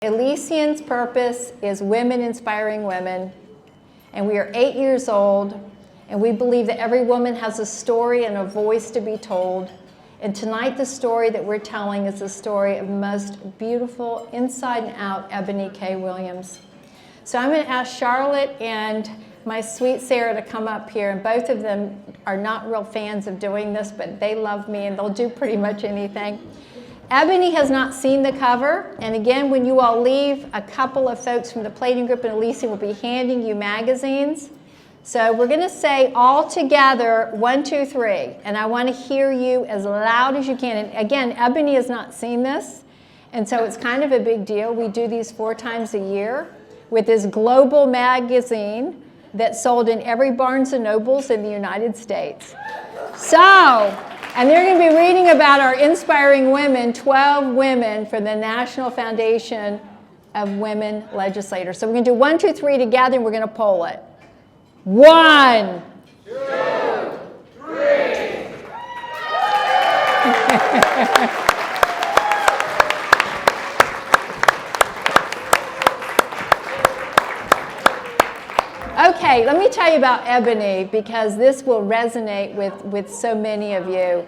Elysian's purpose is women inspiring women, and we are 8 years old, and we believe that every woman has a story and a voice to be told. And tonight the story that we're telling is the story of the most beautiful, inside and out Eboni K. Williams. So I'm going to ask Charlotte and my sweet Sarah to come up here, and both of them are not real fans of doing this, but they love me and they'll do pretty much anything. Eboni has not seen the cover, and again, when you all leave, a couple of folks from the plating group and Elysian will be handing you magazines. So we're going to say all together, 1, 2, 3, and I want to hear you as loud as you can. And again, Eboni has not seen this, and so it's kind of a big deal. We do these 4 times a year with this global magazine that's sold in every Barnes & Nobles in the United States. So, and they're going to be reading about our inspiring women, 12 women from the National Foundation of Women Legislators. So we're going to do 1, 2, 3 together, and we're going to poll it. 1, 2, 3. Okay, let me tell you about Eboni, because this will resonate with so many of you.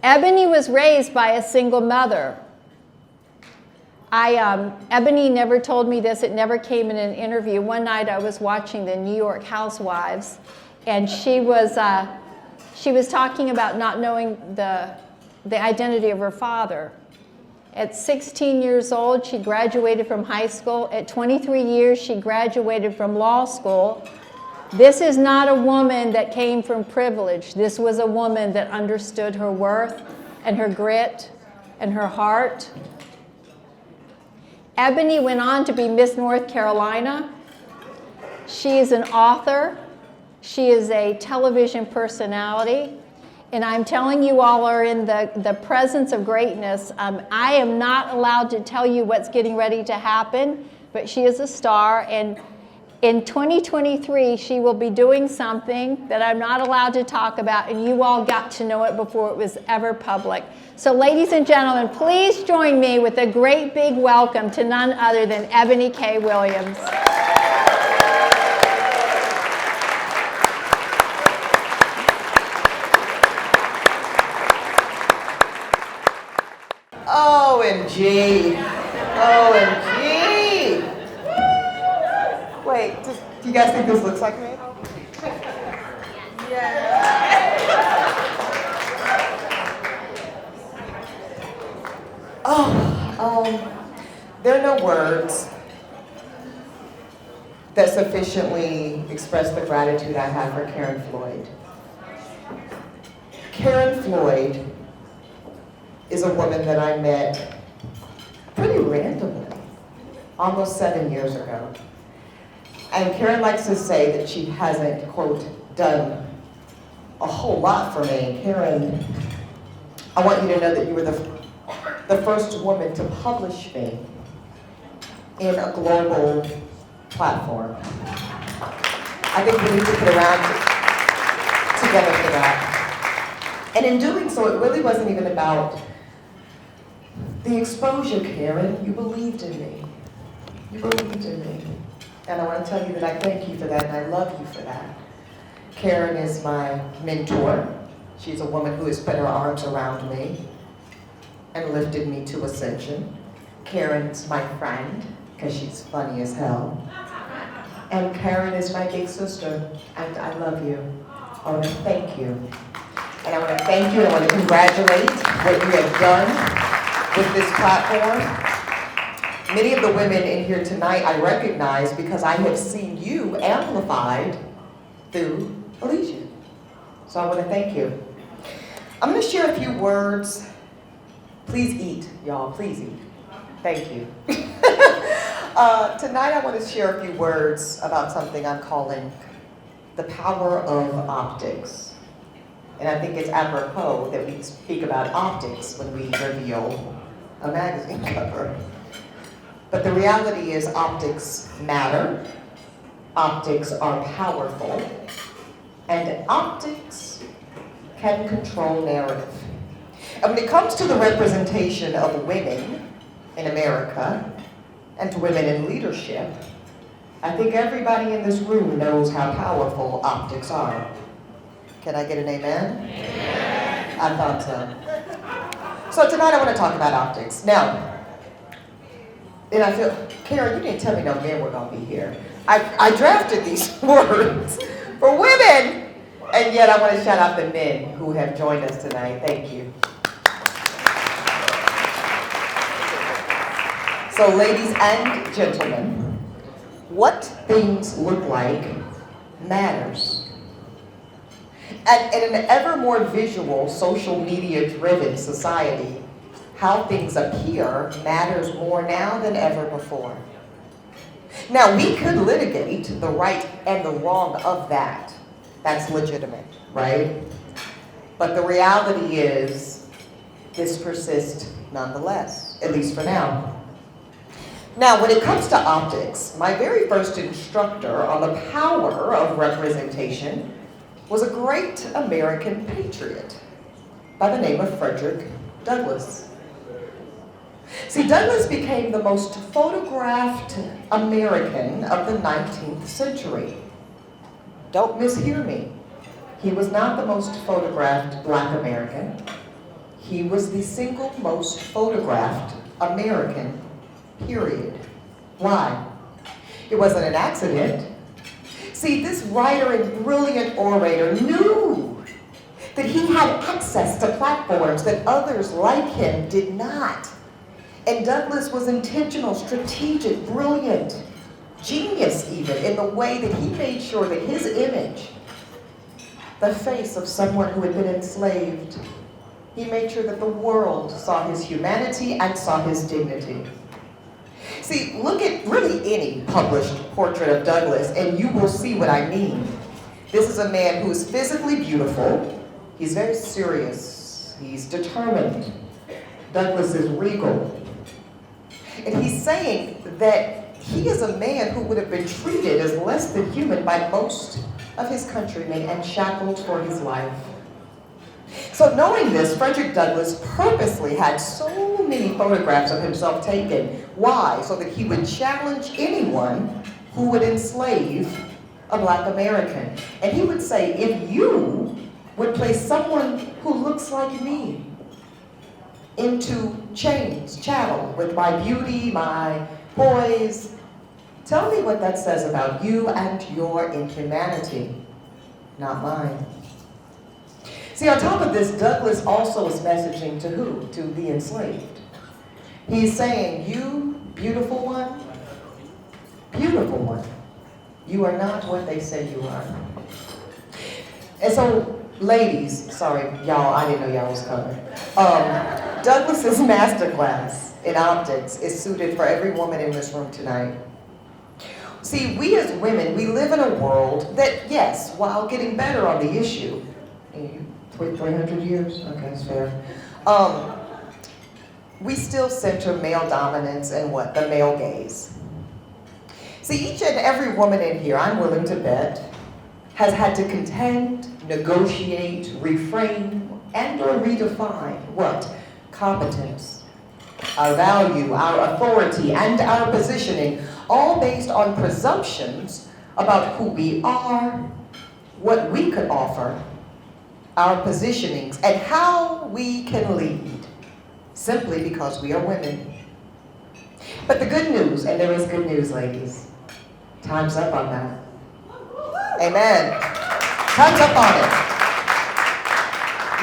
Eboni was raised by a single mother. Eboni never told me this. It never came in an interview. One night I was watching the New York Housewives, and she was talking about not knowing the identity of her father. At 16 years old, she graduated from high school. At 23 years, she graduated from law school. This is not a woman that came from privilege. This was a woman that understood her worth and her grit and her heart. Eboni went on to be Miss North Carolina. She is an author. She is a television personality. And I'm telling you all are in the presence of greatness. I am not allowed to tell you what's getting ready to happen, but she is a star. And in 2023, she will be doing something that I'm not allowed to talk about, and you all got to know it before it was ever public. So ladies and gentlemen, please join me with a great big welcome to none other than Eboni K. Williams. OMG. OMG. Wait, do you guys think this looks like me? Yeah. There are no words that sufficiently express the gratitude I have for Karen Floyd. Karen Floyd is a woman that I met pretty randomly, almost 7 years ago. And Karen likes to say that she hasn't, quote, done a whole lot for me. And Karen, I want you to know that you were the first woman to publish me in a global platform. I think we need to put around together for that. And in doing so, it really wasn't even about the exposure, Karen. You believed in me. You believed in me. And I want to tell you that I thank you for that, and I love you for that. Karen is my mentor. She's a woman who has put her arms around me and lifted me to ascension. Karen's my friend, because she's funny as hell. And Karen is my big sister, and I love you. I want to thank you. And I want to thank you, and I want to congratulate what you have done with this platform. Many of the women in here tonight I recognize because I have seen you amplified through Elysian. So I want to thank you. I'm going to share a few words. Please eat, y'all. Please eat. Thank you. Tonight I want to share a few words about something I'm calling the power of optics. And I think it's apropos that we speak about optics when we reveal a magazine cover. But the reality is optics matter, optics are powerful, and optics can control narrative. And when it comes to the representation of women in America and to women in leadership, I think everybody in this room knows how powerful optics are. Can I get an amen? Amen. I thought so. So tonight I want to talk about optics. Now, and I feel, Karen, you didn't tell me no men were going to be here. I drafted these words for women, and yet I want to shout out the men who have joined us tonight. Thank you. So ladies and gentlemen, what things look like matters. And in an ever more visual, social media-driven society, how things appear matters more now than ever before. Now, we could litigate the right and the wrong of that. That's legitimate, right? But the reality is, this persists nonetheless, at least for now. Now, when it comes to optics, my very first instructor on the power of representation was a great American patriot by the name of Frederick Douglass. See, Douglass became the most photographed American of the 19th century. Don't mishear me. He was not the most photographed Black American. He was the single most photographed American, period. Why? It wasn't an accident. See, this writer and brilliant orator knew that he had access to platforms that others like him did not. And Douglass was intentional, strategic, brilliant, genius even, in the way that he made sure that his image, the face of someone who had been enslaved, he made sure that the world saw his humanity and saw his dignity. See, look at really any published portrait of Douglass and you will see what I mean. This is a man who is physically beautiful. He's very serious. He's determined. Douglass is regal. And he's saying that he is a man who would have been treated as less than human by most of his countrymen and shackled for his life. So knowing this, Frederick Douglass purposely had so many photographs of himself taken. Why? So that he would challenge anyone who would enslave a Black American. And he would say, if you would place someone who looks like me into chains, chattel, with my beauty, my poise, tell me what that says about you and your inhumanity, not mine. See, on top of this, Douglass also is messaging to who? To the enslaved. He's saying, you beautiful one, you are not what they say you are. And so, ladies, sorry, y'all, I didn't know y'all was coming. Douglass's masterclass in optics is suited for every woman in this room tonight. See, we as women, we live in a world that, yes, while getting better on the issue, 300 years? Okay, that's fair. We still center male dominance and what? The male gaze. See, each and every woman in here, I'm willing to bet, has had to contend, negotiate, reframe, and or redefine what? Competence, our value, our authority, and our positioning, all based on presumptions about who we are, what we could offer, our positionings, and how we can lead, simply because we are women. But the good news, and there is good news, ladies, time's up on that. Amen. Time's up on it.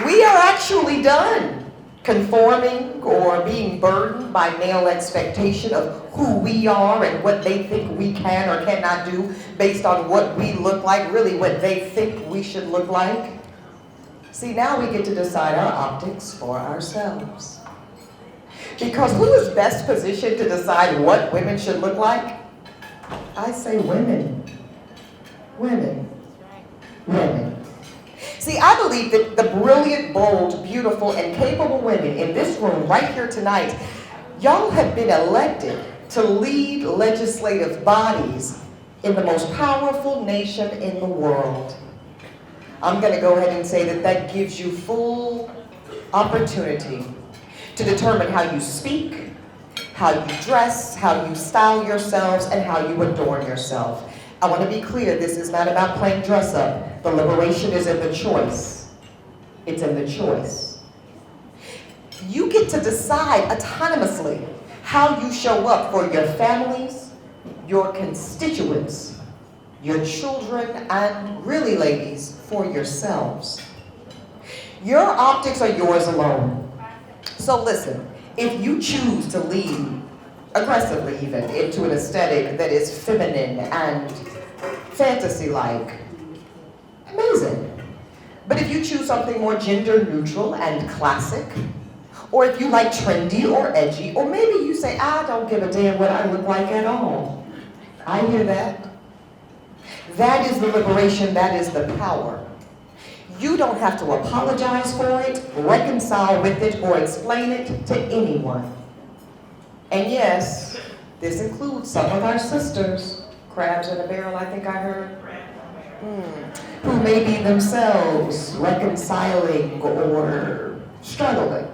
We are actually done conforming or being burdened by male expectation of who we are and what they think we can or cannot do based on what we look like, really what they think we should look like. See, now we get to decide our optics for ourselves. Because who is best positioned to decide what women should look like? I say women. Women. Women. See, I believe that the brilliant, bold, beautiful, and capable women in this room right here tonight, y'all have been elected to lead legislative bodies in the most powerful nation in the world. I'm going to go ahead and say that that gives you full opportunity to determine how you speak, how you dress, how you style yourselves, and how you adorn yourself. I want to be clear, this is not about playing dress up. The liberation is in the choice. It's in the choice. You get to decide autonomously how you show up for your families, your constituents, your children, and really, ladies, for yourselves. Your optics are yours alone. So listen, if you choose to lean aggressively even into an aesthetic that is feminine and fantasy-like, amazing. But if you choose something more gender neutral and classic, or if you like trendy or edgy, or maybe you say, I don't give a damn what I look like at all. I hear that. That is the liberation, that is the power. You don't have to apologize for it, reconcile with it, or explain it to anyone. And yes, this includes some of our sisters, crabs in a barrel, I think I heard, who may be themselves reconciling or struggling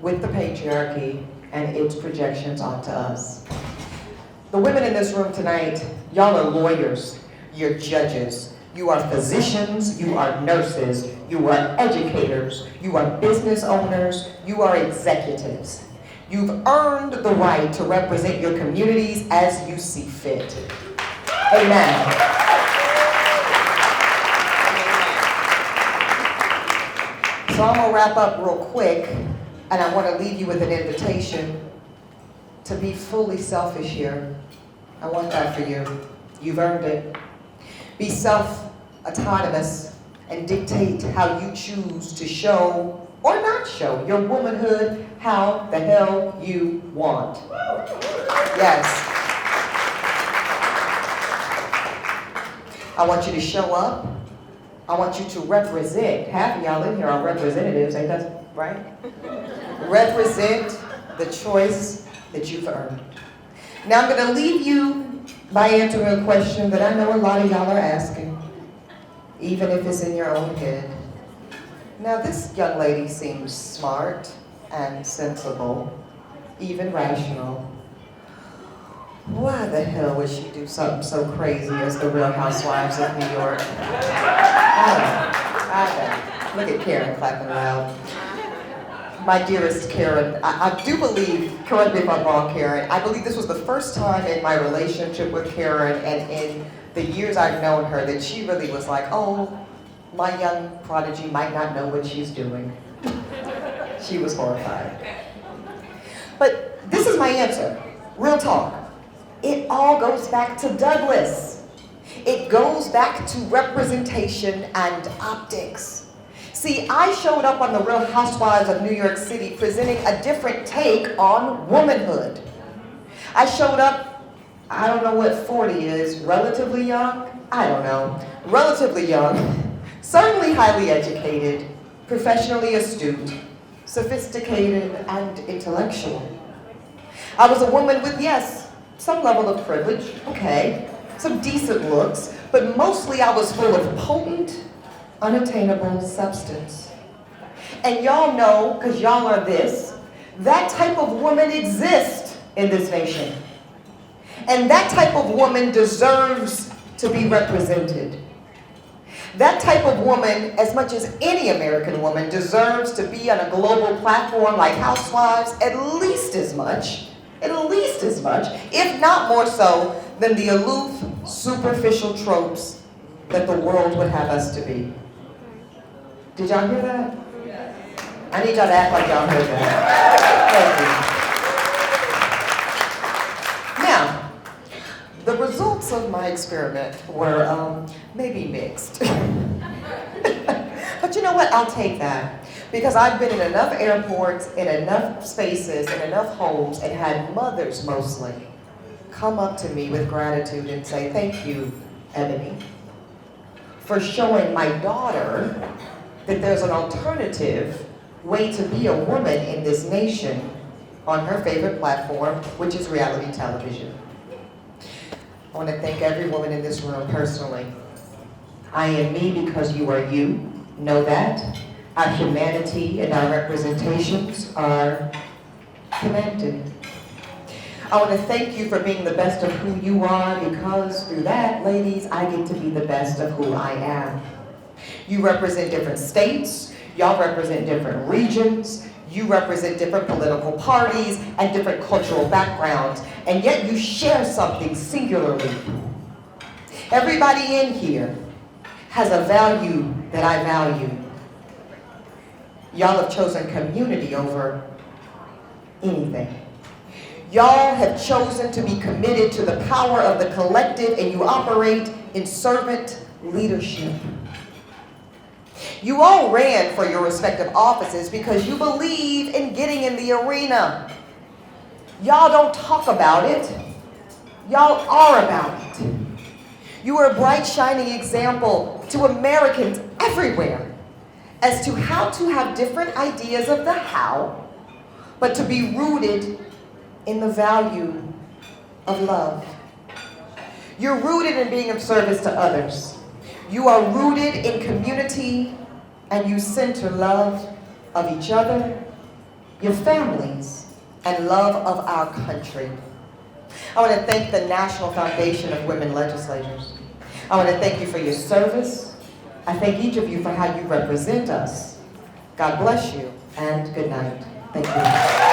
with the patriarchy and its projections onto us. The women in this room tonight, y'all are lawyers, you're judges, you are physicians, you are nurses, you are educators, you are business owners, you are executives. You've earned the right to represent your communities as you see fit. Amen. So I'm gonna wrap up real quick, and I wanna leave you with an invitation to be fully selfish here. I want that for you. You've earned it. Be self-autonomous and dictate how you choose to show or not show your womanhood how the hell you want. Yes. I want you to show up. I want you to represent. Half of y'all in here are representatives, ain't that right? Represent the choice that you've earned. Now I'm going to leave you by answering a question that I know a lot of y'all are asking, even if it's in your own head. Now this young lady seems smart and sensible, even rational. Why the hell would she do something so crazy as the Real Housewives of New York? I know. Look at Karen clapping loud. My dearest Karen, I do believe, correct me if I'm wrong, Karen, I believe this was the first time in my relationship with Karen and in the years I've known her that she really was like, oh, my young prodigy might not know what she's doing. She was horrified. But this is my answer, real talk. It all goes back to Douglas. It goes back to representation and optics. See, I showed up on the Real Housewives of New York City presenting a different take on womanhood. I showed up, I don't know what 40 is, relatively young? I don't know. Relatively young, certainly highly educated, professionally astute, sophisticated, and intellectual. I was a woman with, yes, some level of privilege, okay, some decent looks, but mostly I was full of potent, unattainable substance. And y'all know, because y'all are this, that type of woman exists in this nation. And that type of woman deserves to be represented. That type of woman, as much as any American woman, deserves to be on a global platform like Housewives at least as much, if not more so, than the aloof, superficial tropes that the world would have us to be. Did y'all hear that? I need y'all to act like y'all heard that. Now, the results of my experiment were maybe mixed. But you know what? I'll take that. Because I've been in enough airports, in enough spaces, in enough homes, and had mothers mostly come up to me with gratitude and say, thank you, Eboni, for showing my daughter that there's an alternative way to be a woman in this nation on her favorite platform, which is reality television. I want to thank every woman in this room personally. I am me because you are you. Know that. Our humanity and our representations are commanded. I want to thank you for being the best of who you are, because through that, ladies, I get to be the best of who I am. You represent different states, y'all represent different regions, you represent different political parties and different cultural backgrounds, and yet you share something singularly. Everybody in here has a value that I value. Y'all have chosen community over anything. Y'all have chosen to be committed to the power of the collective, and you operate in servant leadership. You all ran for your respective offices because you believe in getting in the arena. Y'all don't talk about it. Y'all are about it. You are a bright, shining example to Americans everywhere as to how to have different ideas of the how, but to be rooted in the value of love. You're rooted in being of service to others. You are rooted in community, and you center love of each other, your families, and love of our country. I want to thank the National Foundation of Women Legislators. I want to thank you for your service. I thank each of you for how you represent us. God bless you, and good night. Thank you.